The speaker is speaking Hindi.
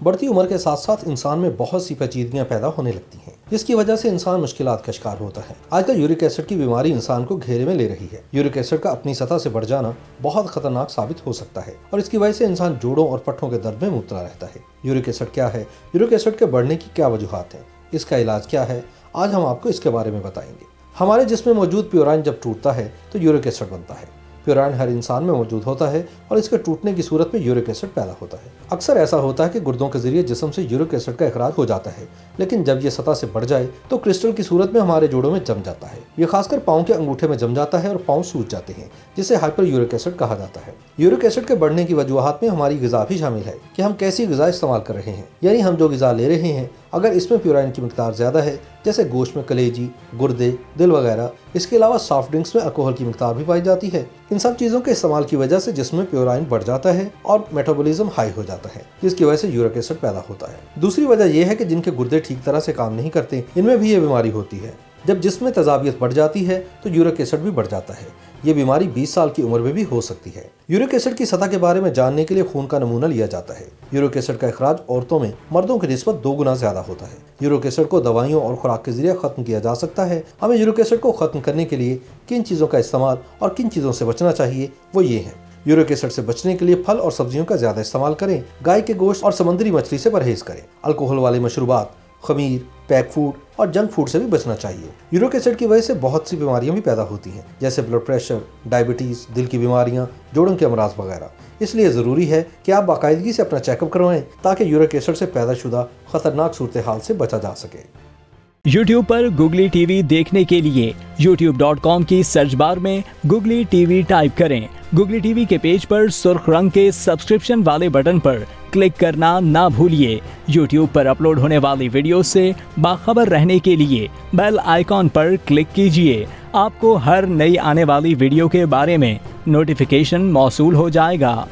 बढ़ती उम्र के साथ साथ इंसान में बहुत सी पेचीदगियां पैदा होने लगती हैं, जिसकी वजह से इंसान मुश्किलात का शिकार होता है। आजकल यूरिक एसिड की बीमारी इंसान को घेरे में ले रही है। यूरिक एसिड का अपनी सतह से बढ़ जाना बहुत खतरनाक साबित हो सकता है और इसकी वजह से इंसान जोड़ों और पट्टों के दर्द में मुब्तला रहता है। यूरिक एसिड क्या है, यूरिक एसिड के बढ़ने की क्या वजूहात हैं, इसका इलाज क्या है, आज हम आपको इसके बारे में बताएंगे। हमारे जिस्म में मौजूद प्यूराइन जब टूटता है तो यूरिक एसिड बनता है। प्यूराइन हर इंसान में मौजूद होता है और इसके टूटने की सूरत में यूरिक एसिड पैदा होता है। अक्सर ऐसा होता है कि गुर्दों के जरिए जिस्म से यूरिक एसिड का इखराज हो जाता है, लेकिन जब ये सतह से बढ़ जाए तो क्रिस्टल की सूरत में हमारे जोड़ों में जम जाता है। ये खासकर पाँव के अंगूठे में जम जाता है और पाँव सूज जाते हैं, जिसे हाइपर यूरिक एसिड कहा जाता है। यूरिक एसिड के बढ़ने की वजूहात में हमारी ग़िज़ा भी शामिल है कि हम कैसी ग़िज़ा इस्तेमाल कर रहे हैं, यानी हम जो ग़िज़ा ले रहे हैं अगर इसमें प्यूराइन की मिकदार ज़्यादा है, जैसे गोश्त में कलेजी, गुर्दे, दिल वगैरह। इसके अलावा सॉफ्ट ड्रिंक्स में अल्कोहल की मिकदार भी पाई जाती है। इन सब चीज़ों के इस्तेमाल की वजह से जिस्म में प्यूराइन बढ़ जाता है और मेटाबॉलिज्म हाई हो जाता है, जिसकी वजह से यूरिक एसिड पैदा होता है। दूसरी वजह यह है कि जिनके गुर्दे ठीक तरह से काम नहीं करते, इनमें भी ये बीमारी होती है। जब जिस्म में तेजाबियत बढ़ जाती है तो यूरिक एसिड भी बढ़ जाता है। ये बीमारी 20 साल की उम्र में भी हो सकती है। यूरिक एसिड की सतह के बारे में जानने के लिए खून का नमूना लिया जाता है। यूरिक एसिड का इखराज औरतों में मर्दों की निस्बत 2 गुना ज्यादा होता है। यूरिक एसिड को दवाइयों और खुराक के जरिए खत्म किया जा सकता है। हमें यूरिक एसिड को खत्म करने के लिए किन चीज़ों का इस्तेमाल और किन चीज़ों से बचना चाहिए, वो ये है। यूरिक एसिड से बचने के लिए फल और सब्जियों का ज्यादा इस्तेमाल करें, गाय के गोश्त और समुद्री मछली से परहेज करें, अल्कोहल वाले मशरूबात, खमीर, पैक फूड और जंक फूड से भी बचना चाहिए। यूरिक एसिड की वजह से बहुत सी बीमारियां भी पैदा होती हैं, जैसे ब्लड प्रेशर, डायबिटीज़, दिल की बीमारियां, जोड़ों के अमराज वगैरह। इसलिए ज़रूरी है कि आप बाकायदगी से अपना चेकअप करवाएं ताकि यूरिक एसिड से पैदा शुदा खतरनाक सूरत हाल से बचा जा सके। YouTube पर गुगली टीवी देखने के लिए youtube.com की सर्च बार में गुगली टीवी टाइप करें। गुगली टीवी के पेज पर सुर्ख रंग के सब्सक्रिप्शन वाले बटन पर क्लिक करना ना भूलिए। YouTube पर अपलोड होने वाली वीडियो से बाखबर रहने के लिए बेल आइकॉन पर क्लिक कीजिए। आपको हर नई आने वाली वीडियो के बारे में नोटिफिकेशन मौसूल हो जाएगा।